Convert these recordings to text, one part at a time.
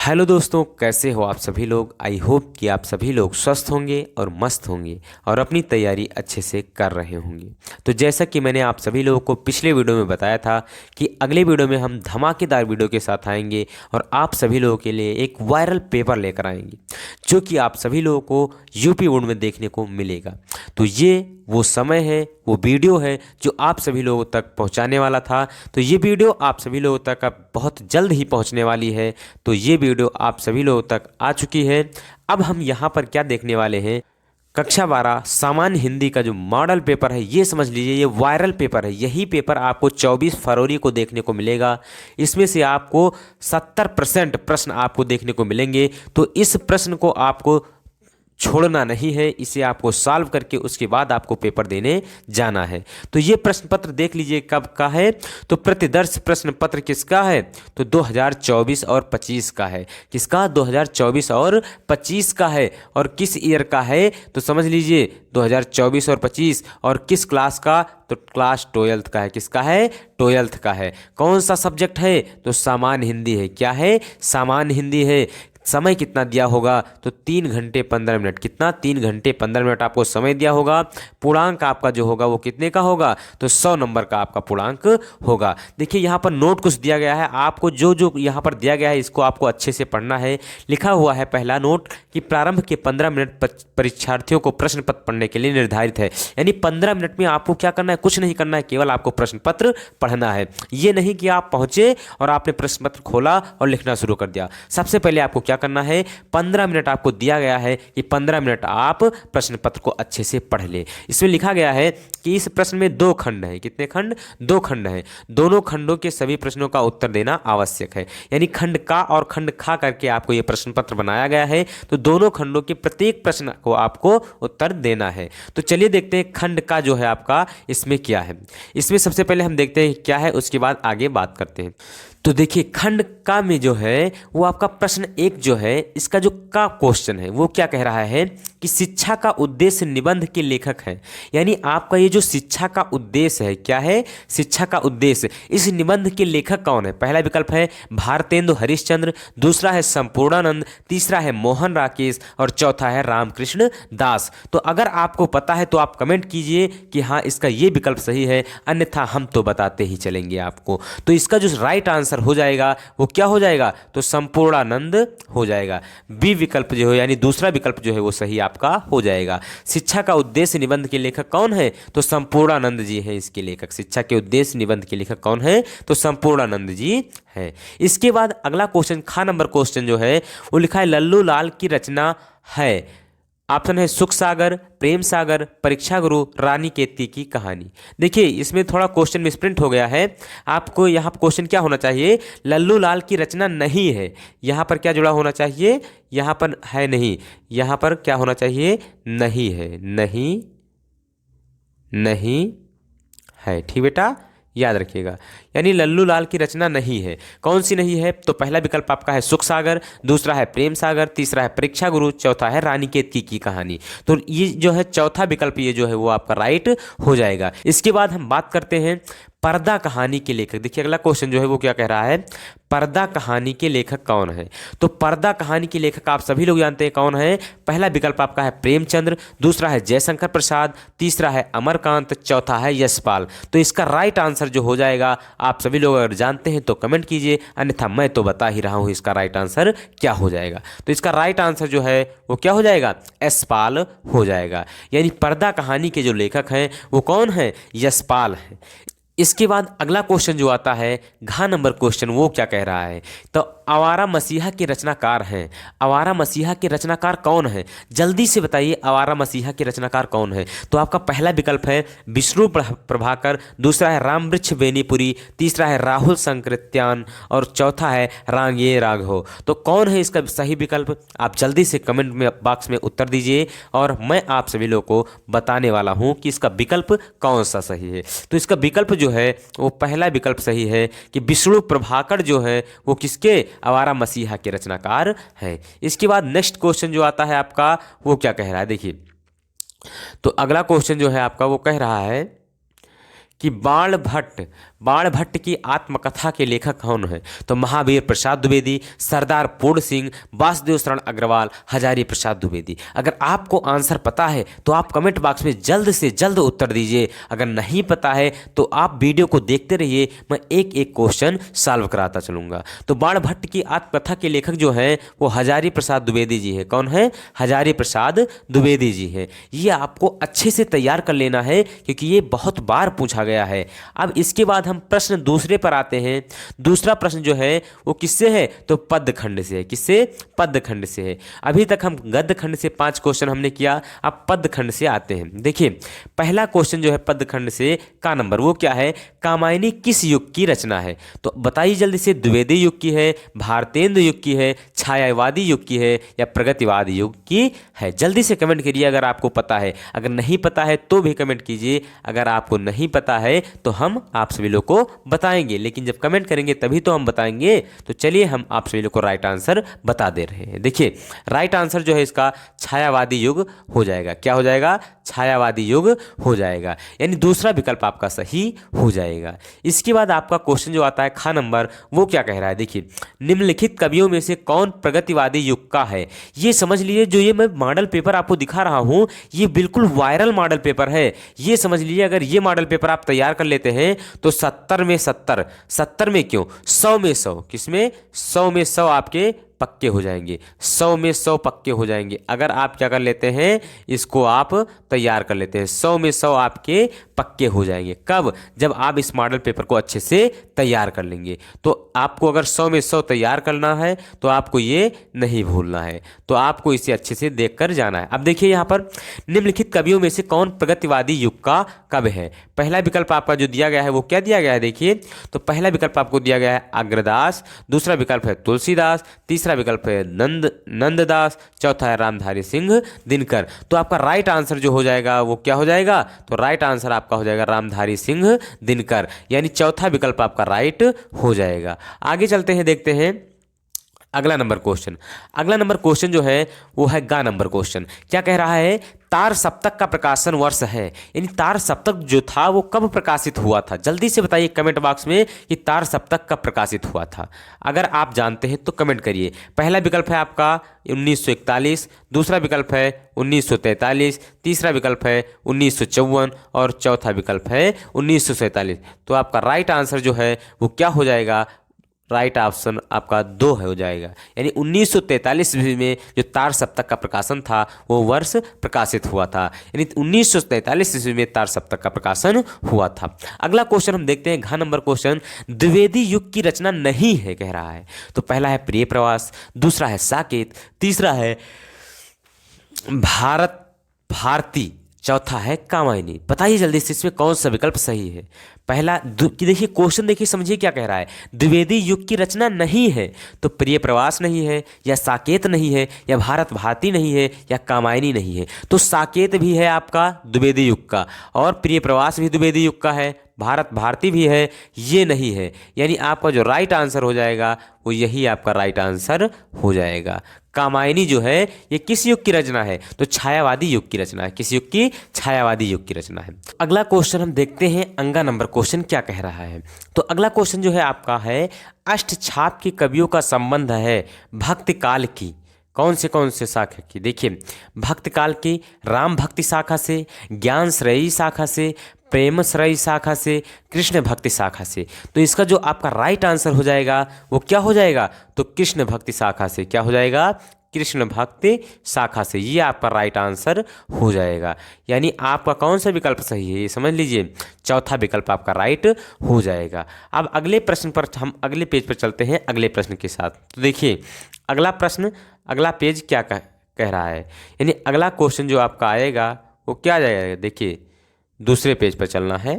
Hello दोस्तों, कैसे हो आप सभी लोग। आई होप कि आप सभी लोग स्वस्थ होंगे और मस्त होंगे और अपनी तैयारी अच्छे से कर रहे होंगे। तो जैसा कि मैंने आप सभी लोगों को पिछले वीडियो में बताया था कि अगले वीडियो में हम धमाकेदार वीडियो के साथ आएंगे और आप सभी लोगों के लिए एक वायरल पेपर लेकर आएंगे जो कि आप सभी लोगों को यूपी बोर्ड में देखने को मिलेगा। तो ये वो समय है, वो वीडियो है जो आप सभी लोगों तक पहुंचाने वाला था। तो ये वीडियो आप सभी लोगों तक अब बहुत जल्द ही पहुंचने वाली है। तो ये वीडियो आप सभी लोगों तक आ चुकी है। अब हम यहाँ पर क्या देखने वाले हैं, कक्षा 12 सामान्य हिंदी का जो मॉडल पेपर है, ये समझ लीजिए ये वायरल पेपर है। यही पेपर आपको 24 फरवरी को देखने को मिलेगा। इसमें से आपको 70% प्रश्न आपको देखने को मिलेंगे। तो इस प्रश्न को आपको छोड़ना नहीं है, इसे आपको सॉल्व करके उसके बाद आपको पेपर देने जाना है। तो ये प्रश्न पत्र देख लीजिए कब का है। तो प्रतिदर्श प्रश्न पत्र किसका है, तो 2024 और 25 का है। किसका, 2024 और 25 का है। और किस ईयर का है, तो समझ लीजिए 2024 और 25। और किस क्लास का, तो क्लास 12th का है। किसका है, 12th का है। कौन सा सब्जेक्ट है, तो सामान्य हिंदी है। क्या है, सामान्य हिंदी है। समय कितना दिया होगा, तो 3 घंटे 15 मिनट। कितना, 3 घंटे 15 मिनट आपको समय दिया होगा। पूर्णांक आपका जो होगा वो कितने का होगा, तो 100 नंबर का आपका पूर्णांक होगा। देखिए यहाँ पर नोट कुछ दिया गया है आपको, जो जो यहाँ पर दिया गया है इसको आपको अच्छे से पढ़ना है। लिखा हुआ है पहला नोट कि प्रारंभ के 15 मिनट परीक्षार्थियों को प्रश्न पत्र पढ़ने के लिए निर्धारित है। यानी 15 मिनट में आपको क्या करना है, कुछ नहीं करना है, केवल आपको प्रश्न पत्र पढ़ना है। ये नहीं कि आप पहुंचे और आपने प्रश्न पत्र खोला और लिखना शुरू कर दिया। सबसे पहले आपको क्या करना है, 15 मिनट आपको दिया गया है कि 15 मिनट आप प्रश्न पत्र को अच्छे से पढ़ ले। इसमें लिखा गया है कि इस प्रश्न में 2 खंड हैं। कितने खंड, 2 खंड हैं। दोनों खंडों के सभी प्रश्नों का उत्तर देना आवश्यक है। यानी खंड का और खंड खा करके आपको यह प्रश्न पत्र बनाया गया है। तो दोनों खंडों के प्रत्येक प्रश्न को आपको उत्तर देना है। तो चलिए देखते हैं खंड का जो है आपका इसमें क्या है। इसमें सबसे पहले हम देखते हैं क्या है, उसके बाद आगे बात करते हैं। तो देखिए खंड का में जो है वो आपका प्रश्न 1 जो है, इसका जो का क्वेश्चन है वो क्या कह रहा है कि शिक्षा का उद्देश्य निबंध के लेखक हैं। यानी आपका ये जो शिक्षा का उद्देश्य है, क्या है, शिक्षा का उद्देश्य, इस निबंध के लेखक कौन है। पहला विकल्प है भारतेंदु हरिश्चंद्र, दूसरा है संपूर्णानंद, तीसरा है मोहन राकेश और चौथा है रामकृष्ण दास। तो अगर आपको पता है तो आप कमेंट कीजिए कि हाँ इसका ये विकल्प सही है, अन्यथा हम तो बताते ही चलेंगे आपको। तो इसका जो राइट आंसर हो जाएगा वो क्या हो जाएगा, तो संपूर्णानंद हो जाएगा। बी विकल्प जो है यानी दूसरा विकल्प जो है वो सही आपका हो जाएगा। शिक्षा का उद्देश्य निबंध के लेखक कौन है, तो संपूर्णानंद जी हैं इसके लेखक। शिक्षा के उद्देश्य निबंध के लेखक कौन है, तो संपूर्णानंद जी हैं। इसके बाद अगला क्वेश्चन, खा नंबर क्वेश्चन जो है वो लिखा है लल्लू लाल की रचना है। ऑप्शन है सुख सागर, प्रेम सागर, परीक्षा गुरु, रानी केतकी की कहानी। देखिए इसमें थोड़ा क्वेश्चन मिसप्रिंट हो गया है। आपको यहाँ पर क्वेश्चन क्या होना चाहिए, लल्लू लाल की रचना नहीं है। यहाँ पर क्या जुड़ा होना चाहिए, यहाँ पर है नहीं, यहाँ पर क्या होना चाहिए, नहीं है, नहीं, नहीं है। ठीक बेटा, याद रखिएगा। यानी लल्लू लाल की रचना नहीं है। कौन सी नहीं है, तो पहला विकल्प आपका है सुख सागर, दूसरा है प्रेम सागर, तीसरा है परीक्षा गुरु, चौथा है रानी केतकी की कहानी। तो ये जो है चौथा विकल्प ये जो है वो आपका राइट हो जाएगा। इसके बाद हम बात करते हैं पर्दा कहानी के लेखक। देखिए अगला क्वेश्चन जो है वो क्या कह रहा है, पर्दा कहानी के लेखक कौन है। तो पर्दा कहानी के लेखक आप सभी लोग जानते हैं कौन है। पहला विकल्प आपका है प्रेमचंद्र, दूसरा है जयशंकर प्रसाद, तीसरा है अमरकांत, चौथा है यशपाल। तो इसका राइट आंसर जो हो जाएगा, आप सभी लोग अगर जानते हैं तो कमेंट कीजिए, अन्यथा मैं तो बता ही रहा हूं इसका राइट आंसर क्या हो जाएगा। तो इसका राइट आंसर जो है वो क्या हो जाएगा, यशपाल हो जाएगा। यानी पर्दा कहानी के जो लेखक हैं वो कौन है, यशपाल है। इसके बाद अगला क्वेश्चन जो आता है घ नंबर क्वेश्चन, वो क्या कह रहा है, तो आवारा मसीहा के रचनाकार हैं। आवारा मसीहा के रचनाकार कौन है, जल्दी से बताइए आवारा मसीहा के रचनाकार कौन है। तो आपका पहला विकल्प है विष्णु प्रभाकर, दूसरा है रामवृक्ष बेनीपुरी, तीसरा है राहुल संकृत्यान और चौथा है रांगे राघव। तो कौन है इसका सही विकल्प, आप जल्दी से कमेंट में बॉक्स में उत्तर दीजिए और मैं आप सभी लोगों को बताने वाला हूं कि इसका विकल्प कौन सा सही है। तो इसका विकल्प जो है वो पहला विकल्प सही है कि विष्णु प्रभाकर जो है वो किसके, आवारा मसीहा के रचनाकार हैं। इसके बाद नेक्स्ट क्वेश्चन जो आता है आपका वो क्या कह रहा है, देखिए तो अगला क्वेश्चन जो है आपका वो कह रहा है कि बाण भट्ट की आत्मकथा के लेखक कौन है? तो महावीर प्रसाद द्विवेदी, सरदार पूर्ण सिंह, वासुदेव शरण अग्रवाल, हजारी प्रसाद द्विवेदी। अगर आपको आंसर पता है तो आप कमेंट बॉक्स में जल्द से जल्द उत्तर दीजिए। अगर नहीं पता है तो आप वीडियो को देखते रहिए, मैं एक एक क्वेश्चन सॉल्व कराता चलूँगा। तो बाण भट्ट की आत्मकथा के लेखक जो हैं वो हजारी प्रसाद द्विवेदी जी है। कौन है? हजारी प्रसाद द्विवेदी जी है। ये आपको अच्छे से तैयार कर लेना है क्योंकि ये बहुत बार पूछा गया है। अब इसके बाद हम प्रश्न दूसरे पर आते हैं। दूसरा प्रश्न जो है वो किससे है? तो पद्य खंड से है। किससे? पद्य खंड से है। अभी तक हम गद्य खंड से 5 क्वेश्चन हमने किया, अब पद्य खंड से आते हैं। देखिए पहला क्वेश्चन जो है पद्य खंड से का नंबर वो क्या है? कामायनी किस युग की रचना है? तो बताइए जल्दी से, द्विवेदी युग की है, भारतेंद्र युग की है, छायावादी युग की है या प्रगतिवाद युग की है? जल्दी से कमेंट करिए अगर आपको पता है। अगर नहीं पता है तो भी कमेंट कीजिए। अगर आपको नहीं पता है तो हम आप सभी लोग को बताएंगे, लेकिन जब कमेंट करेंगे तभी तो हम बताएंगे। तो चलिए हम आप सभी लोग को राइट आंसर बता दे रहे हैं। देखिए राइट आंसर जो है इसका छायावादी युग हो जाएगा। क्या हो जाएगा? छायावादी युग हो जाएगा, यानी दूसरा विकल्प आपका सही हो जाएगा। इसके बाद आपका क्वेश्चन जो आता है खा नंबर, वो क्या कह रहा है? देखिए निम्नलिखित कवियों में से कौन प्रगतिवादी युग का है? ये समझ लीजिए, जो ये मैं मॉडल पेपर आपको दिखा रहा हूं ये बिल्कुल वायरल मॉडल पेपर है। ये समझ लीजिए अगर ये मॉडल पेपर आप तैयार कर लेते हैं तो 70 में 70, 70 में क्यों 100 में 100, किसमें 100 में 100 आपके पक्के हो जाएंगे। 100 में 100 पक्के हो जाएंगे अगर आप क्या कर लेते हैं, इसको आप तैयार कर लेते हैं। 100 में 100 आपके पक्के हो जाएंगे। कब? जब आप इस मॉडल पेपर को अच्छे से तैयार कर लेंगे। तो आपको अगर 100 में 100 तैयार करना है तो आपको ये नहीं भूलना है, तो आपको इसे अच्छे से देख कर जाना है। अब देखिए यहाँ पर निम्नलिखित कवियों में से कौन प्रगतिवादी युग का कवि है? पहला विकल्प आपका जो दिया गया है वो क्या दिया गया है? देखिए तो पहला विकल्प आपको दिया गया है अग्रदास, दूसरा विकल्प है तुलसीदास, तीसरा विकल्प है नंददास, चौथा है रामधारी सिंह दिनकर। तो आपका राइट आंसर जो हो जाएगा वो क्या हो जाएगा? तो राइट आंसर आपका हो जाएगा रामधारी सिंह दिनकर, यानी चौथा विकल्प आपका राइट हो जाएगा। आगे चलते हैं, देखते हैं अगला नंबर क्वेश्चन। अगला नंबर क्वेश्चन जो है वो है गा नंबर क्वेश्चन। क्या कह रहा है? तार सप्तक का प्रकाशन वर्ष है, यानी तार सप्तक जो था वो कब प्रकाशित हुआ था? जल्दी से बताइए कमेंट बॉक्स में कि तार सप्तक कब प्रकाशित हुआ था। अगर आप जानते हैं तो कमेंट करिए। पहला विकल्प है आपका 1941, दूसरा विकल्प है 1943, तीसरा विकल्प है 1954 और चौथा विकल्प है 1947। तो आपका राइट आंसर जो है वो क्या हो जाएगा? राइट ऑप्शन आपका 2 हो जाएगा, यानी 1943 ईस्वी में जो तार सप्तक का प्रकाशन था वो वर्ष प्रकाशित हुआ था, यानी 1943 ईस्वी में तार सप्तक का प्रकाशन हुआ था। अगला क्वेश्चन हम देखते हैं, घ नंबर क्वेश्चन। द्विवेदी युग की रचना नहीं है कह रहा है। तो पहला है प्रिय प्रवास, दूसरा है साकेत, तीसरा है भारती, चौथा है कामायनी। बताइए जल्दी से इसमें कौन सा विकल्प सही है? पहला कि देखिए क्वेश्चन देखिए, समझिए क्या कह रहा है। द्विवेदी युग की रचना नहीं है तो प्रिय प्रवास नहीं है, या साकेत नहीं है, या भारती नहीं है, या कामायनी नहीं है। तो साकेत भी है आपका द्विवेदी युग का, और प्रिय प्रवास भी द्विवेदी युग का है, भारती भी है, ये नहीं है। यानी आपका जो राइट आंसर हो जाएगा वो यही आपका राइट आंसर हो जाएगा। कामायनी जो है ये किस युग की रचना है? तो छायावादी युग की रचना है। किस युग की? छायावादी युग की रचना है। अगला क्वेश्चन हम देखते हैं, अंगा नंबर क्वेश्चन क्या कह रहा है। तो अगला क्वेश्चन जो है आपका है, अष्टछाप के कवियों का संबंध है भक्ति काल की कौन से शाखा की? देखिए भक्त काल की राम भक्ति शाखा से, ज्ञान श्रेयी शाखा से, प्रेम श्रेयी शाखा से, कृष्ण भक्ति शाखा से। तो इसका जो आपका राइट आंसर हो जाएगा वो क्या हो जाएगा? तो कृष्ण भक्ति शाखा से। क्या हो जाएगा? कृष्ण भक्ति शाखा से। ये आपका राइट आंसर हो जाएगा, यानी आपका कौन सा विकल्प सही है ये समझ लीजिए, चौथा विकल्प आपका राइट हो जाएगा। अब अगले प्रश्न पर हम अगले पेज पर चलते हैं अगले प्रश्न के साथ। तो देखिए अगला प्रश्न, अगला पेज क्या कह रहा है, यानी अगला क्वेश्चन जो आपका आएगा वो क्या आ जाएगा? देखिए दूसरे पेज पर चलना है।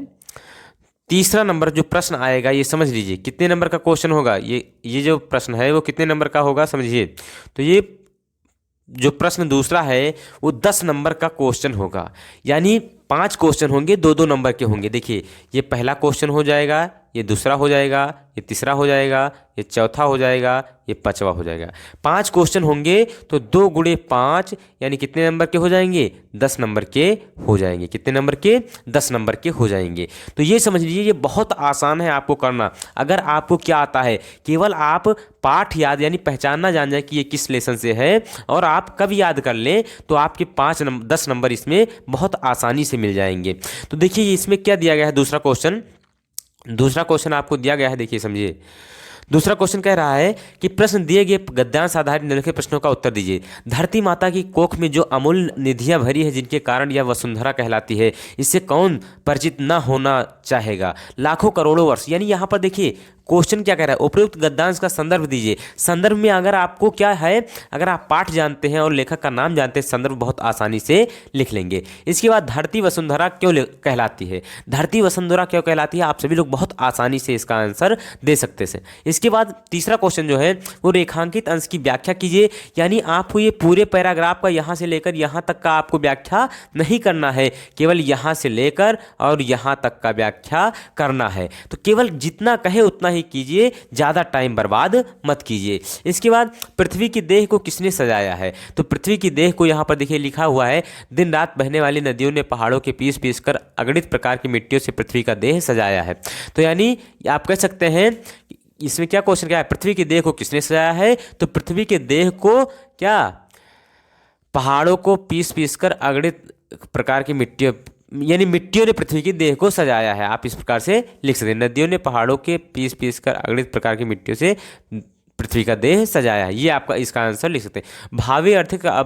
तीसरा नंबर जो प्रश्न आएगा ये समझ लीजिए कितने नंबर का क्वेश्चन होगा। ये जो प्रश्न है वो कितने नंबर का होगा समझिए। तो ये जो प्रश्न दूसरा है वो 10 नंबर का क्वेश्चन होगा, यानी 5 क्वेश्चन होंगे, 2-2 नंबर के होंगे। देखिए ये पहला क्वेश्चन हो जाएगा, ये दूसरा हो जाएगा, ये तीसरा हो जाएगा, ये चौथा हो जाएगा, ये पांचवा हो जाएगा। 5 क्वेश्चन होंगे तो 2 गुणे 5 यानी कितने नंबर के हो जाएंगे? 10 नंबर के हो जाएंगे। कितने नंबर के? 10 नंबर के हो जाएंगे। तो ये समझ लीजिए ये बहुत आसान है आपको करना। अगर आपको क्या आता है, केवल आप पाठ याद यानी पहचानना जान जाए कि ये किस लेसन से है और आप कब याद कर लें तो आपके 10 नंबर इसमें बहुत आसानी से मिल जाएंगे। तो देखिए इसमें क्या दिया गया है, दूसरा क्वेश्चन आपको दिया गया है। देखिए समझिए, दूसरा क्वेश्चन कह रहा है कि प्रश्न दिए गए गद्यांश आधारित निम्नलिखित प्रश्नों का उत्तर दीजिए। धरती माता की कोख में जो अमूल्य निधियां भरी है जिनके कारण यह वसुंधरा कहलाती है, इससे कौन परिचित न होना चाहेगा? लाखों करोड़ों वर्ष, यानी यहाँ पर देखिए क्वेश्चन क्या कह रहा है, उपयुक्त गद्यांश का संदर्भ दीजिए। संदर्भ में अगर आपको क्या है, अगर आप पाठ जानते हैं और लेखक का नाम जानते हैं, संदर्भ बहुत आसानी से लिख लेंगे। इसके बाद धरती वसुंधरा क्यों कहलाती है? धरती वसुंधरा क्यों कहलाती है, आप सभी लोग बहुत आसानी से इसका आंसर दे सकते हैं। इसके बाद तीसरा क्वेश्चन जो है वो रेखांकित अंश की व्याख्या कीजिए। यानी आपको ये पूरे पैराग्राफ का यहाँ से लेकर यहाँ तक का आपको व्याख्या नहीं करना है, केवल यहाँ से लेकर और यहाँ तक का व्याख्या करना है। तो केवल जितना कहे उतना ही कीजिए, ज़्यादा टाइम बर्बाद मत कीजिए। इसके बाद पृथ्वी की देह को किसने सजाया है? तो पृथ्वी की देह को यहाँ पर देखिए लिखा हुआ है, दिन रात बहने वाली नदियों ने पहाड़ों के पीस पीस कर अगणित प्रकार की मिट्टियों से पृथ्वी का देह सजाया है। तो यानी आप कह सकते हैं इसमें क्या क्वेश्चन क्या है, पृथ्वी की देह को किसने सजाया है? तो पृथ्वी के देह को क्या, पहाड़ों को पीस पीस कर अगणित प्रकार की मिट्टियों, यानी मिट्टियों ने पृथ्वी की देह को सजाया है। आप इस प्रकार से लिख सकते हैं, नदियों ने पहाड़ों के पीस पीस कर अगणित प्रकार की मिट्टियों से पृथ्वी का देह सजाया है। ये आपका इसका आंसर लिख सकते हैं। भावी अर्थ का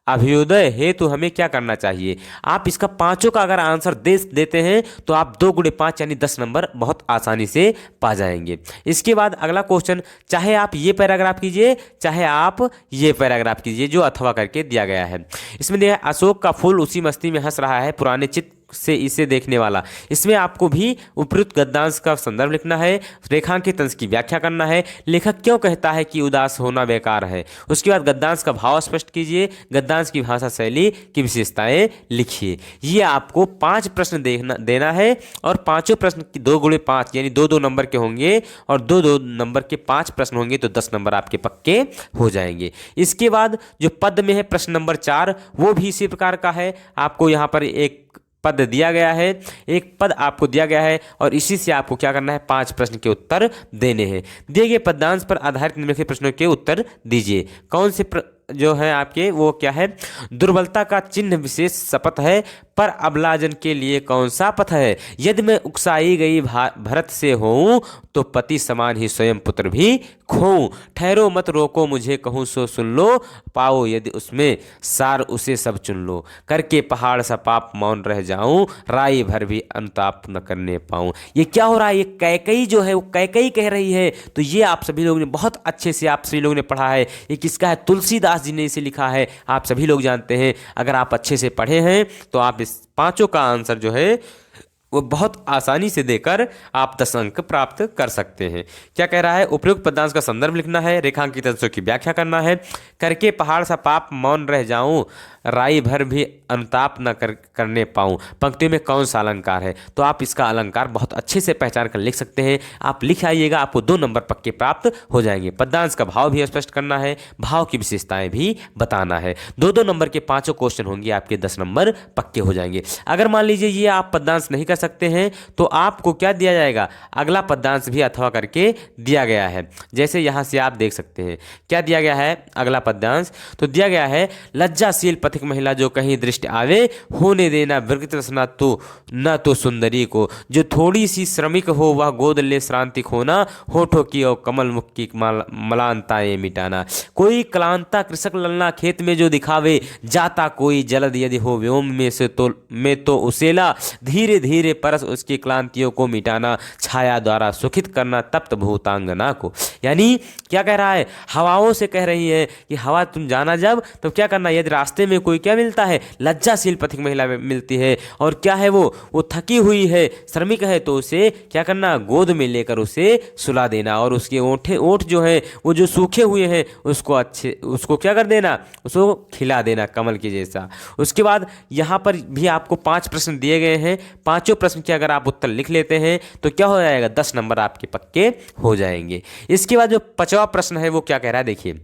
अभ्युदय हेतु हमें क्या करना चाहिए? आप इसका पांचों का अगर आंसर देते हैं तो आप 2 गुणे 5 यानी 10 नंबर बहुत आसानी से पा जाएंगे। इसके बाद अगला क्वेश्चन, चाहे आप ये पैराग्राफ कीजिए चाहे आप ये पैराग्राफ कीजिए जो अथवा करके दिया गया है। इसमें दिया है अशोक का फूल उसी मस्ती में हंस रहा है पुराने चित्त से इसे देखने वाला। इसमें आपको भी उपयुक्त गद्यांश का संदर्भ लिखना है, रेखांकित अंश की व्याख्या करना है, लेखक क्यों कहता है कि उदास होना बेकार है। उसके बाद गद्यांश का भाव स्पष्ट कीजिए, गद्यांश की भाषा शैली की विशेषताएं लिखिए। ये आपको 5 प्रश्न देना है और पांचों प्रश्न 2 गुणे 5 यानी 2-2 नंबर के होंगे और 2-2 नंबर के 5 प्रश्न होंगे तो 10 नंबर आपके पक्के हो जाएंगे। इसके बाद जो पद में है प्रश्न नंबर 4 वो भी इसी प्रकार का है। आपको यहाँ पर एक पद दिया गया है, एक पद आपको दिया गया है और इसी से आपको क्या करना है, 5 प्रश्न के उत्तर देने हैं। दिए गए पदांश पर आधारित निम्नलिखित प्रश्नों के उत्तर दीजिए। कौन से जो है आपके वो क्या है, दुर्बलता का चिन्ह विशेष शपथ है पर अबलाजन के लिए कौन सा पथ है? यदि मैं उकसाई गई भरत से होऊं तो पति समान ही स्वयं पुत्र भी खोऊं। ठहरो मत रोको मुझे कहूँ सो सुन लो, पाओ यदि उसमें सार उसे सब चुन लो। करके पहाड़ सा पाप मौन रह जाऊं, राई भर भी अनुताप न करने पाऊं। ये क्या हो रहा है, ये कैकई जो है वो कैकई कह रही है। तो ये आप सभी लोगों ने बहुत अच्छे से आप सभी लोगों ने पढ़ा है। ये किसका है, तुलसीदास जी ने इसे लिखा है, आप सभी लोग जानते हैं। अगर आप अच्छे से पढ़े हैं तो आप इस पांचों का आंसर जो है वो बहुत आसानी से देकर आप 10 अंक प्राप्त कर सकते हैं। क्या कह रहा है, उपयुक्त पदांश का संदर्भ लिखना है, रेखांकित अंशों की व्याख्या करना है, करके पहाड़ सा पाप मौन रह जाऊं, राई भर भी अनुताप न करने पाऊं। पंक्ति में कौन सा अलंकार है? तो आप इसका अलंकार बहुत अच्छे से पहचान कर लिख सकते हैं। आप लिख आइएगा, आपको 2 नंबर पक्के प्राप्त हो जाएंगे। पदांश का भाव भी स्पष्ट करना है, भाव की विशेषताएं भी बताना है। 2-2 नंबर के 5 क्वेश्चन होंगे, आपके 10 नंबर पक्के हो जाएंगे। अगर मान लीजिए ये आप पदांश नहीं कर सकते हैं तो आपको क्या दिया जाएगा, अगला पदांश भी अथवा करके दिया गया है। जैसे यहाँ से आप देख सकते हैं क्या दिया गया है, अगला पदांश तो दिया गया है, लज्जाशील पथिक महिला जो कहीं दृष्टि आवे, होने देना विकृत रसना तो न तो सुंदरी को। जो थोड़ी सी श्रमिक हो वह गोद ले श्रांति खोना, होठों की और कमल मुख की मलानताएं मिटाना। कोई कलांता कृषक ललना खेत में जो दिखावे, जाता कोई जलद यदि हो व्योम में तो उसेला, धीरे धीरे परस उसकी क्लांतियों को मिटाना, छाया द्वारा सुखित करना तप्त भूतांगना को। यानी क्या कह रहा है, हवाओं से कह रही है कि हवा तुम जाना जब तो क्या करना, यदि रास्ते में कोई क्या मिलता है, लज्जाशील पथिक महिला मिलती है और क्या है वो थकी हुई है, श्रमिक है, तो उसे क्या करना, गोद में लेकर उसे सुला देना और उसके ओठ जो है वो जो सूखे हुए हैं उसको क्या कर देना, उसको खिला देना कमल के जैसा। उसके बाद यहाँ पर भी आपको 5 प्रश्न दिए गए हैं, पांचों प्रश्न के अगर आप उत्तर लिख लेते हैं तो क्या हो जाएगा, 10 नंबर आपके पक्के हो जाएंगे। इसके बाद जो 5वां प्रश्न है वो क्या कह रहा है, देखिए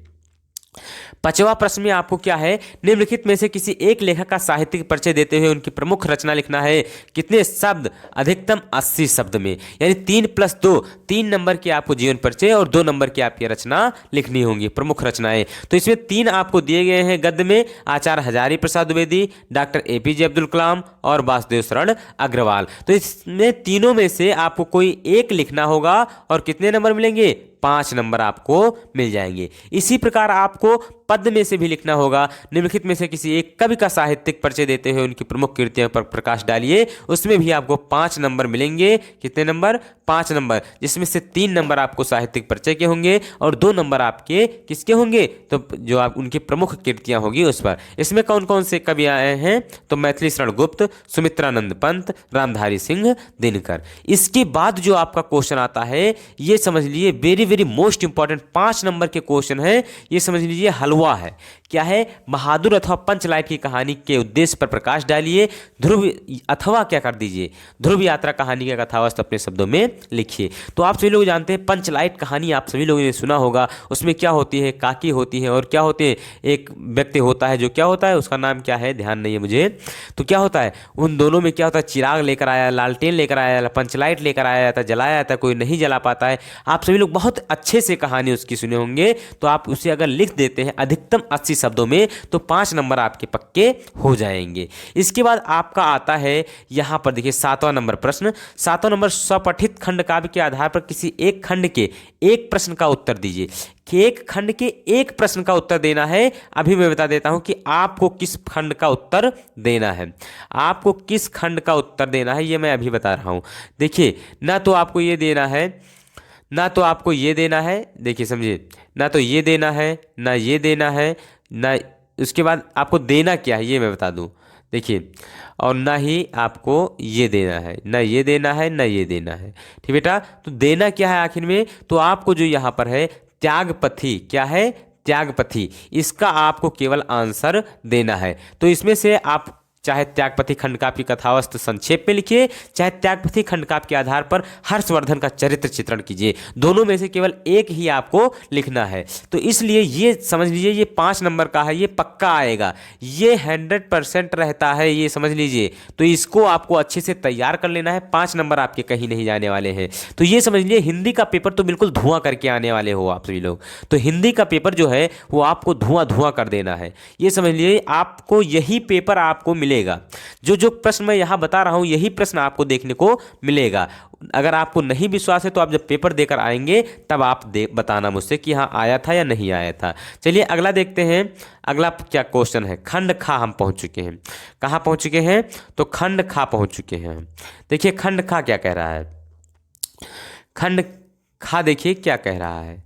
5वां प्रश्न में आपको क्या है, निम्नलिखित में से किसी एक लेखक का साहित्यिक परिचय देते हुए उनकी प्रमुख रचना लिखना है। कितने शब्द, अधिकतम 80 शब्द में, यानी 3+2, 3 नंबर के आपको जीवन परिचय और 2 नंबर की आपकी रचना लिखनी होंगी, प्रमुख रचनाएं। तो इसमें 3 आपको दिए गए हैं गद्य में, आचार्य हजारी प्रसाद द्विवेदी, डॉक्टर APJ अब्दुल कलाम और वासुदेव शरण अग्रवाल। तो इसमें तीनों में से आपको कोई एक लिखना होगा और कितने नंबर मिलेंगे, 5 नंबर आपको मिल जाएंगे। इसी प्रकार आपको पद में से भी लिखना होगा, निम्नलिखित में से किसी एक कवि का साहित्यिक परिचय देते हुए उनकी प्रमुख कृतियों पर प्रकाश डालिए, उसमें भी आपको 5 नंबर मिलेंगे। कितने नंबर, 5 नंबर, जिसमें से 3 नंबर आपको साहित्यिक परिचय के होंगे और 2 नंबर आपके किसके होंगे, तो जो आप उनकी प्रमुख कृतियां होगी उस पर। इसमें कौन कौन से कवि आए हैं, तो मैथिली शरण गुप्त, सुमित्रानंद पंत, रामधारी सिंह दिनकर। इसके बाद जो आपका क्वेश्चन आता है, ये समझ लीजिए very very most important 5 number के क्वेश्चन है, ये समझ लीजिए हलवा है। क्या है, बहादुर अथवा पंचलाइट की कहानी के उद्देश्य पर प्रकाश डालिए। ध्रुव अथवा क्या कर दीजिए, ध्रुव यात्रा कहानी का कथावस्तु अपने शब्दों में लिखिए। तो आप सभी लोग जानते हैं पंचलाइट कहानी आप सभी लोगों ने सुना होगा। उसमें क्या होती है, काकी होती है और क्या होते हैं, एक व्यक्ति होता है जो क्या होता है, उसका नाम क्या है ध्यान नहीं है मुझे। तो क्या होता है, उन दोनों में क्या होता है, चिराग लेकर आया, लालटेन लेकर आया, पंचलाइट लेकर आया जाता है, जलाया जाता है, कोई नहीं जला पाता है। आप सभी लोग बहुत अच्छे से कहानी उसकी सुने होंगे। तो आप उसे अगर लिख देते हैं अधिकतम 80 शब्दों में तो 5 नंबर आपके पक्के हो जाएंगे। इसके बाद आपका आता है यहां पर देखिए 7वां नंबर प्रश्न। 7वां नंबर, स्वपठित खंड काव्य के आधार पर किसी एक खंड के एक प्रश्न का उत्तर दीजिए। कि एक खंड के एक प्रश्न का उत्तर देना है। अभी मैं बता देता हूं कि आपको किस खंड का उत्तर देना है, आपको किस खंड का उत्तर देना है, ये मैं अभी बता रहा हूं। देखिए, ना तो आपको ये देना है, ना तो आपको ये देना है, देखिए समझिए, ना तो ये देना है, ना ये देना है, ना उसके बाद आपको देना क्या है ये मैं बता दूं। देखिए, और ना ही आपको ये देना है, ना ये देना है, ना ये देना है। ठीक बेटा, तो देना क्या है आखिर में, तो आपको जो यहाँ पर है त्यागपथी, क्या है, त्यागपथी, इसका आपको केवल आंसर देना है। तो इसमें से आप चाहे त्यागपथी खंडकाव्य की कथावस्तु संक्षेप में लिखिए, चाहे त्यागपथी खंडकाव्य के आधार पर हर्षवर्धन का चरित्र चित्रण कीजिए, दोनों में से केवल एक ही आपको लिखना है। तो इसलिए ये समझ लीजिए ये 5 नंबर का है, ये पक्का आएगा, ये 100% रहता है, ये समझ लीजिए। तो इसको आपको अच्छे से तैयार कर लेना है, 5 नंबर आपके कहीं नहीं जाने वाले हैं। तो ये समझ लीजिए हिंदी का पेपर तो बिल्कुल धुआं करके आने वाले हो आप सभी लोग। तो हिंदी का पेपर जो है वो आपको धुआं धुआं कर देना है, ये समझ लीजिए आपको यही पेपर आपको मिलेगा। जो जो प्रश्न मैं यहां बता रहा हूं यही प्रश्न आपको देखने को मिलेगा। अगर आपको नहीं विश्वास है तो आप जब पेपर देकर आएंगे तब आप बताना मुझसे कि हाँ आया था या नहीं आया था। चलिए अगला देखते हैं, अगला क्या क्वेश्चन है। खंड खा हम पहुंच चुके हैं, कहां पहुंच चुके हैं, तो खंड खा पहुंच चुके हैं। देखिए खंड खा क्या कह रहा है, खंड खा देखिए क्या कह रहा है,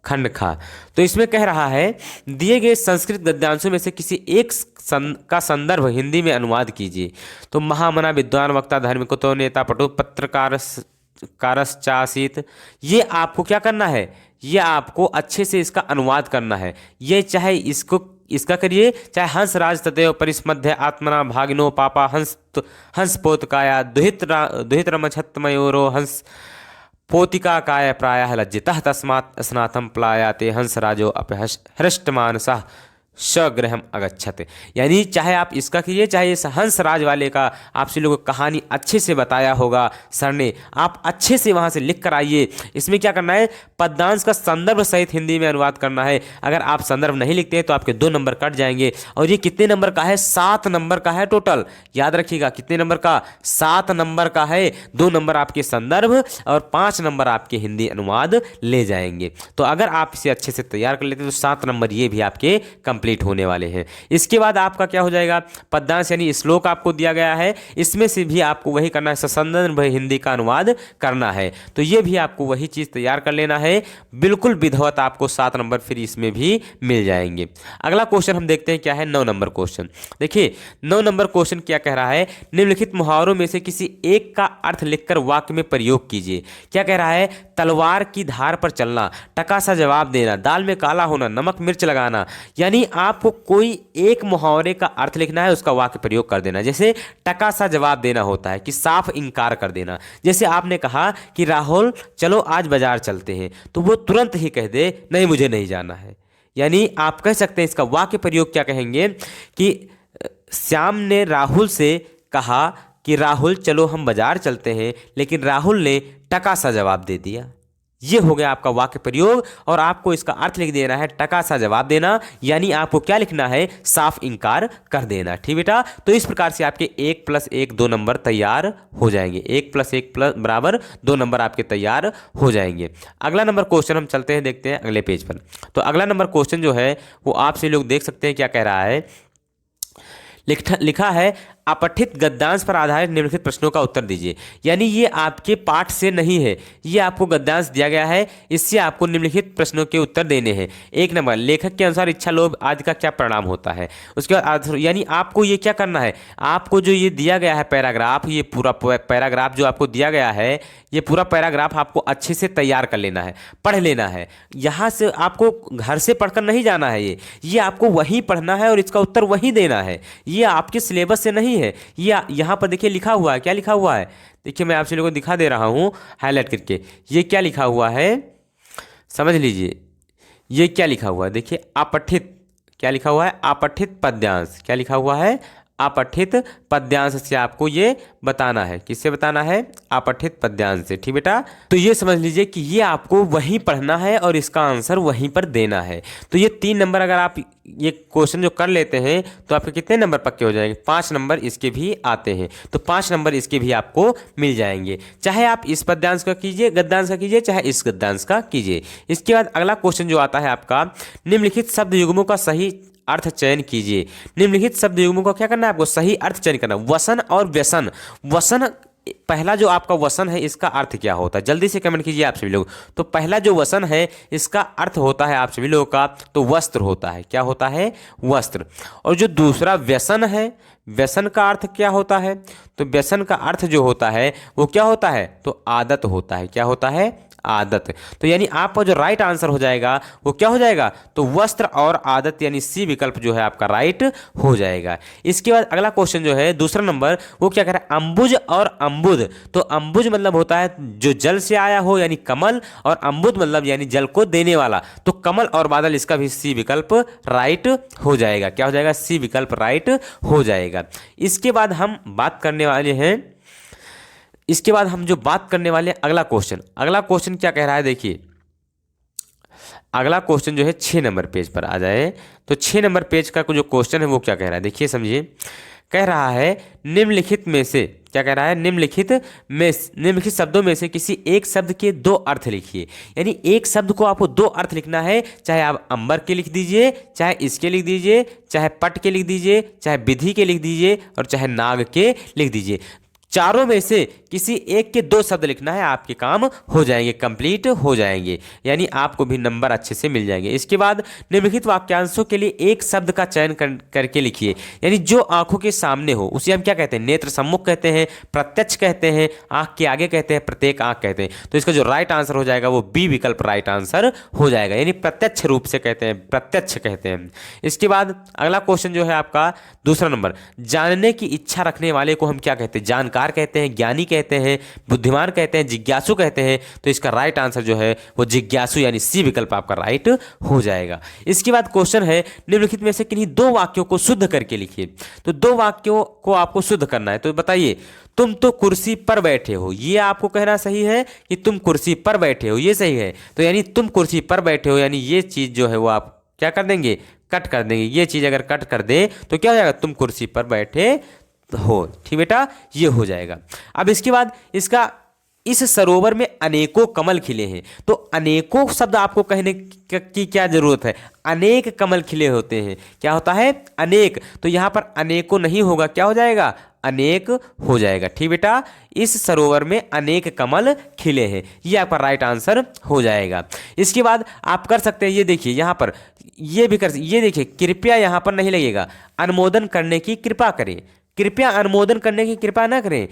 खंड खा। तो इसमें कह रहा है दिए गए संस्कृत गद्यांशों में से किसी एक का संदर्भ हिंदी में अनुवाद कीजिए। तो महामना, विद्वान, वक्ता, धार्मिको, नेता, पटु, पत्रकार, कारश्चासीत, ये आपको क्या करना है, ये आपको अच्छे से इसका अनुवाद करना है। ये चाहे इसका करिए, चाहे हंस राज तदेव परिस्मध्य आत्मना भागिनो पापा हंस पोतकाया दुहित रमछत मयूरो हंस पोतिका काय प्रायः लज्जितः तस्मात् स्नातम प्लायाते हंस राजो अपहृष्टमानसः स्वगृहम अगच्छते। यानी चाहे आप इसका कीजिए, चाहे इस हंस राज वाले का आप सभी लोगों को कहानी अच्छे से बताया होगा सर ने, आप अच्छे से वहाँ से लिख कर आइए। इसमें क्या करना है, पद्यांश का संदर्भ सहित हिंदी में अनुवाद करना है। अगर आप संदर्भ नहीं लिखते हैं तो आपके 2 नंबर कट जाएंगे। और ये कितने नंबर का है, 7 नंबर का है टोटल, याद रखिएगा कितने नंबर का, 7 नंबर का है। 2 नंबर आपके संदर्भ और 5 नंबर आपके हिंदी अनुवाद ले जाएंगे। तो अगर आप इसे अच्छे से तैयार कर लेते हैं तो 7 नंबर ये भी आपके कंप्लीट होने वाले हैं। इसके बाद आपका क्या हो जाएगा, पद्यांश यानी श्लोक आपको दिया गया है, इसमें से भी आपको वही करना है, ससंदर्भ हिंदी का अनुवाद करना है। तो ये भी आपको वही चीज तैयार कर लेना है, बिल्कुल विधिवत आपको 7 नंबर फिर इसमें भी मिल जाएंगे। अगला क्वेश्चन हम देखते हैं क्या है, 9 नंबर क्वेश्चन। देखिए 9 नंबर क्वेश्चन क्या कह रहा है, निम्नलिखित मुहावरों में से किसी एक का अर्थ लिखकर वाक्य में प्रयोग कीजिए। क्या कह रहा है, तलवार की धार पर चलना, टका सा जवाब देना, दाल में काला होना, नमक मिर्च लगाना। यानी आपको कोई एक मुहावरे का अर्थ लिखना है, उसका वाक्य प्रयोग कर देना। जैसे टका सा जवाब देना होता है कि साफ इनकार कर देना। जैसे आपने कहा कि राहुल चलो आज बाजार चलते हैं, तो वो तुरंत ही कह दे नहीं मुझे नहीं जाना है। यानी आप कह सकते हैं इसका वाक्य प्रयोग क्या कहेंगे कि श्याम ने राहुल से कहा कि राहुल चलो हम बाजार चलते हैं, लेकिन राहुल ने टका सा जवाब दे दिया। ये हो गया आपका वाक्य प्रयोग। और आपको इसका अर्थ लिख देना है टका सा जवाब देना, यानी आपको क्या लिखना है, साफ इनकार कर देना। ठीक बेटा, तो इस प्रकार से आपके 1 + 1 2 नंबर तैयार हो जाएंगे। 1 + 1 = 2 नंबर आपके तैयार हो जाएंगे। अगला नंबर क्वेश्चन हम चलते हैं, देखते हैं अगले पेज पर। तो अगला नंबर क्वेश्चन जो है वो आपसे लोग देख सकते हैं क्या कह रहा है। लिखा है अपठित गद्यांश पर आधारित निम्नलिखित प्रश्नों का उत्तर दीजिए। यानी ये आपके पाठ से नहीं है, ये आपको गद्यांश दिया गया है, इससे आपको निम्नलिखित प्रश्नों के उत्तर देने हैं। 1 नंबर, लेखक के अनुसार इच्छा लोभ आदि का क्या परिणाम होता है। उसके बाद यानी आपको ये क्या करना है, आपको जो ये दिया गया है पैराग्राफ, ये पूरा पैराग्राफ जो आपको दिया गया है, ये पूरा पैराग्राफ आपको अच्छे से तैयार कर लेना है, पढ़ लेना है। यहाँ से आपको घर से पढ़कर नहीं जाना है, ये आपको वहीं पढ़ना है और इसका उत्तर वहीं देना है। ये आपके सिलेबस से नहीं है। ये यहाँ पर देखिए लिखा हुआ है, क्या लिखा हुआ है, देखिए मैं आपसे लोगों को दिखा दे रहा हूँ हाईलाइट करके। ये क्या लिखा हुआ है समझ लीजिए, ये क्या लिखा हुआ है, देखिए अपठित, क्या लिखा हुआ है, अपठित पद्यांश। क्या लिखा हुआ है, अपठित पद्यांश से आपको ये बताना है। किससे बताना है, अपठित पद्यांश से। ठीक बेटा, तो ये समझ लीजिए कि ये आपको वहीं पढ़ना है और इसका आंसर वहीं पर देना है। तो ये 3 नंबर अगर आप ये क्वेश्चन जो कर लेते हैं तो आपके कितने नंबर पक्के हो जाएंगे, 5 नंबर इसके भी आते हैं। तो 5 नंबर इसके भी आपको मिल जाएंगे, चाहे आप इस पद्यांश का कीजिए, गद्यांश का कीजिए, चाहे इस गद्यांश का कीजिए। इसके बाद अगला क्वेश्चन जो आता है आपका, निम्नलिखित शब्द युग्मों का सही अर्थ चयन कीजिए। निम्नलिखित शब्द युग्मों का क्या करना है, आपको सही अर्थ चयन करना। वसन और व्यसन, वसन पहला जो आपका वसन है इसका अर्थ क्या होता है, जल्दी से कमेंट कीजिए आप सभी लोग। तो पहला जो वसन है इसका अर्थ होता है आप सभी लोगों का तो वस्त्र होता है। क्या होता है, वस्त्र। और जो दूसरा व्यसन है, व्यसन का अर्थ क्या होता है, तो व्यसन का अर्थ जो होता है वो क्या होता है, तो आदत होता है। क्या होता है, आदत। तो यानी आपका जो राइट आंसर हो जाएगा वो क्या हो जाएगा, तो वस्त्र और आदत, यानी सी विकल्प जो है आपका राइट हो जाएगा। इसके बाद अगला क्वेश्चन जो है दूसरा नंबर, वो क्या कह रहा है, अंबुज और अंबुद। तो अंबुज मतलब होता है जो जल से आया हो यानी कमल, और अंबुद मतलब यानी जल को देने वाला। तो कमल और बादल, इसका भी सी विकल्प राइट हो जाएगा। क्या हो जाएगा, सी विकल्प राइट हो जाएगा। इसके बाद हम बात करने वाले हैं, इसके बाद हम जो बात करने वाले हैं अगला क्वेश्चन। अगला क्वेश्चन क्या कह रहा है, देखिए अगला क्वेश्चन जो है 6 नंबर पेज पर आ जाए। तो 6 नंबर पेज का जो क्वेश्चन है वो क्या कह रहा है, देखिए समझिए। कह रहा है निम्नलिखित में से, क्या कह रहा है, निम्नलिखित शब्दों में से किसी एक शब्द के 2 अर्थ लिखिए। यानी एक शब्द को आपको 2 अर्थ लिखना है, चाहे आप अंबर के लिख दीजिए, चाहे इसके लिख दीजिए, चाहे पट के लिख दीजिए, चाहे विधि के लिख दीजिए, और चाहे नाग के लिख दीजिए। चारों में से किसी एक के 2 शब्द लिखना है, आपके काम हो जाएंगे, कंप्लीट हो जाएंगे, यानी आपको भी नंबर अच्छे से मिल जाएंगे। इसके बाद निम्नलिखित वाक्यांशों के लिए एक शब्द का चयन करके लिखिए। यानी जो आंखों के सामने हो उसे हम क्या कहते हैं, नेत्र सम्मुख कहते हैं, प्रत्यक्ष कहते हैं, आंख के आगे कहते हैं, प्रत्येक आंख कहते हैं। तो इसका जो राइट आंसर हो जाएगा वो बी विकल्प राइट आंसर हो जाएगा, यानी प्रत्यक्ष रूप से कहते हैं, प्रत्यक्ष कहते हैं। इसके बाद अगला क्वेश्चन जो है आपका दूसरा नंबर, जानने की इच्छा रखने वाले को हम क्या कहते हैं, जानकार कहते हैं, ज्ञानी कहते हैं, बुद्धिमान कहते हैं, जिज्ञासु कहते हैं। तो इसका राइट आंसर जो है वो जिज्ञासु, यानी सी विकल्प आपका राइट हो जाएगा। इसके बाद क्वेश्चन है निम्नलिखित में से किन्हीं 2 वाक्यों को शुद्ध करके लिखिए। तो 2 वाक्यों को आपको शुद्ध करना है। तो बताइए, तुम तो कुर्सी पर बैठे हो, ये आपको कहना सही है कि तुम कुर्सी पर बैठे हो, ये सही है। तो यानी तुम कुर्सी पर बैठे हो, यानी ये चीज जो है वो आप क्या कर देंगे, कट कर देंगे। ये चीज अगर कट कर दे तो क्या हो जाएगा, तुम कुर्सी पर बैठे हो। ठीक बेटा, ये हो जाएगा। अब इसके बाद इसका, इस सरोवर में अनेकों कमल खिले हैं। तो अनेकों शब्द आपको कहने की क्या जरूरत है, अनेक कमल खिले होते हैं। क्या होता है, अनेक। तो यहां पर अनेकों नहीं होगा, क्या हो जाएगा, अनेक हो जाएगा। ठीक बेटा, इस सरोवर में अनेक कमल खिले हैं, ये आपका राइट आंसर हो जाएगा। इसके बाद आप कर सकते हैं, ये देखिए यहां पर ये भी कर, ये देखिए कृपया यहां पर नहीं लगेगा, अनुमोदन करने की कृपा करें। कृपया अनुमोदन करने की कृपा ना करें,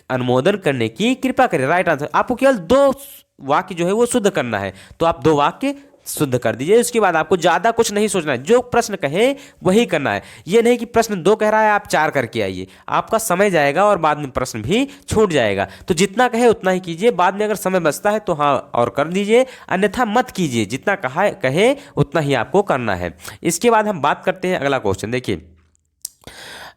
अनुमोदन करने की कृपा करें, राइट आंसर। आपको केवल 2 वाक्य जो है वो शुद्ध करना है। तो आप 2 वाक्य शुद्ध कर दीजिए। उसके बाद आपको ज़्यादा कुछ नहीं सोचना है, जो प्रश्न कहे वही करना है। ये नहीं कि प्रश्न 2 कह रहा है आप 4 करके आइए, आपका समय जाएगा और बाद में प्रश्न भी छूट जाएगा। तो जितना कहे उतना ही कीजिए, बाद में अगर समय बचता है तो हाँ और कर दीजिए, अन्यथा मत कीजिए। जितना कहे उतना ही आपको करना है। इसके बाद हम बात करते हैं अगला क्वेश्चन। देखिए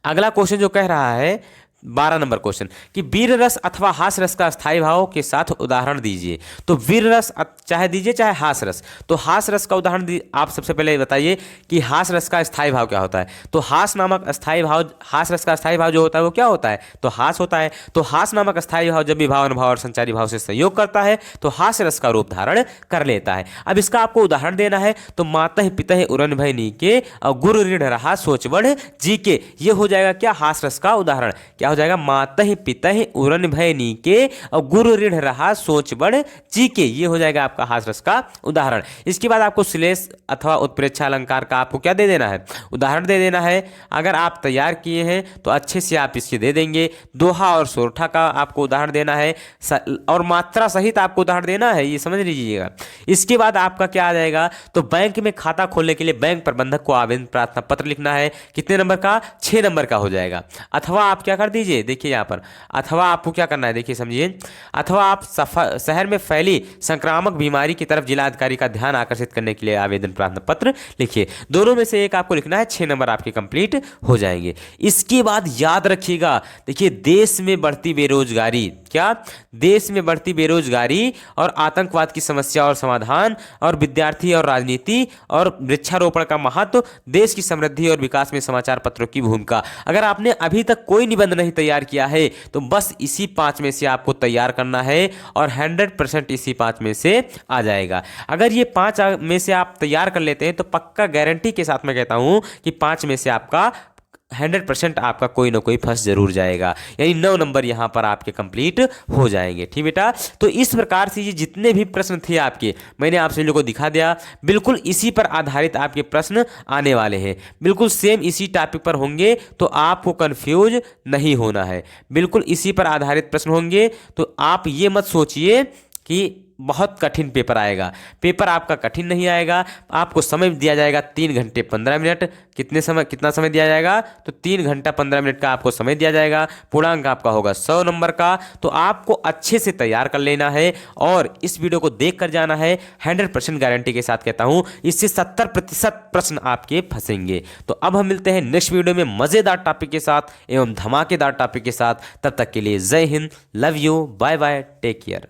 अगला क्वेश्चन जो कह रहा है 12 नंबर क्वेश्चन कि वीर रस अथवा हास रस का स्थायी भाव के साथ उदाहरण दीजिए। तो वीर रस चाहे दीजिए चाहे हास रस। तो हास रस का उदाहरण आप सबसे पहले बताइए कि हास रस का स्थायी भाव क्या होता है। तो हास नामक स्थायी भाव, हास रस का स्थायी भाव जो होता है वो क्या होता है, तो हास होता है। तो हास नामक स्थायी भाव जब भी भाव अनुभाव और संचारी भाव से संयोग करता है तो हास रस का रूप धारण कर लेता है। अब इसका आपको उदाहरण देना है। तो मातः पितः उरन भय नीके और गुरु ऋण रहा सोच बढ़ जी के, ये हो जाएगा क्या, हास रस का उदाहरण। क्या हो जाएगा, मातः पितः उरन भय नीके और गुरु ऋण रहा सोच बढ़ जी के, ये हो जाएगा आपका हास रस का उदाहरण। इसके बाद आपको श्लेष अथवा उत्प्रेक्षा अलंकार का आपको क्या दे देना है, उदाहरण दे देना है। अगर आप तैयार किए हैं तो अच्छे से आप इसके दे देंगे। दोहा और सोरठा का आपको उदाहरण देना है और मात्रा सहित आपको उदाहरण देना है, ये समझ लीजिएगा। इसके बाद आपका क्या आ जाएगा, तो बैंक में खाता खोलने के लिए बैंक प्रबंधक को आवेदन प्रार्थना पत्र लिखना है। कितने नंबर का, 6 नंबर का हो जाएगा। अथवा आप क्या कर दीजिए, देखिए यहाँ पर अथवा आपको क्या करना है, देखिए समझिए। अथवा आप शहर में फैली संक्रामक बीमारी की तरफ जिलाधिकारी का ध्यान आकर्षित करने के लिए आवेदन प्रार्थना पत्र लिखिए। दोनों में से एक आपको लिखना है, 6 नंबर आपके कंप्लीट हो जाएंगे। इसके बाद याद रखिएगा, देखिए देश में बढ़ती बेरोजगारी, क्या, देश में बढ़ती बेरोजगारी और आतंकवाद की समस्या और समाधान और विद्यार्थी और राजनीति और वृक्षारोपण का महत्व, देश की समृद्धि और विकास में समाचार पत्रों की भूमिका। अगर आपने अभी तक कोई निबंध नहीं तैयार किया है तो बस इसी 5 में से आपको तैयार करना है और 100% इसी 5 में से आ जाएगा। अगर ये 5 में से आप तैयार कर लेते हैं तो पक्का गारंटी के साथ मैं कहता हूं कि 5 में से आपका 100% आपका कोई ना कोई फंस जरूर जाएगा, यानी 9 नंबर यहाँ पर आपके कंप्लीट हो जाएंगे। ठीक बेटा, तो इस प्रकार से ये जितने भी प्रश्न थे आपके, मैंने आप सभी लोगों को दिखा दिया। बिल्कुल इसी पर आधारित आपके प्रश्न आने वाले हैं, बिल्कुल सेम इसी टॉपिक पर होंगे, तो आपको कंफ्यूज नहीं होना है। बिल्कुल इसी पर आधारित प्रश्न होंगे, तो आप ये मत सोचिए कि बहुत कठिन पेपर आएगा। पेपर आपका कठिन नहीं आएगा। आपको समय दिया जाएगा 3 घंटे 15 मिनट। कितना समय दिया जाएगा, तो 3 घंटा 15 मिनट का आपको समय दिया जाएगा। पूर्णांक आपका होगा 100 नंबर का। तो आपको अच्छे से तैयार कर लेना है और इस वीडियो को देख कर जाना है। 100% गारंटी के साथ कहता हूं, इससे 70% प्रश्न आपके फंसेंगे। तो अब हम मिलते हैं नेक्स्ट वीडियो में मजेदार टॉपिक के साथ एवं धमाकेदार टॉपिक के साथ। तब तक के लिए जय हिंद, love you, bye bye, take care.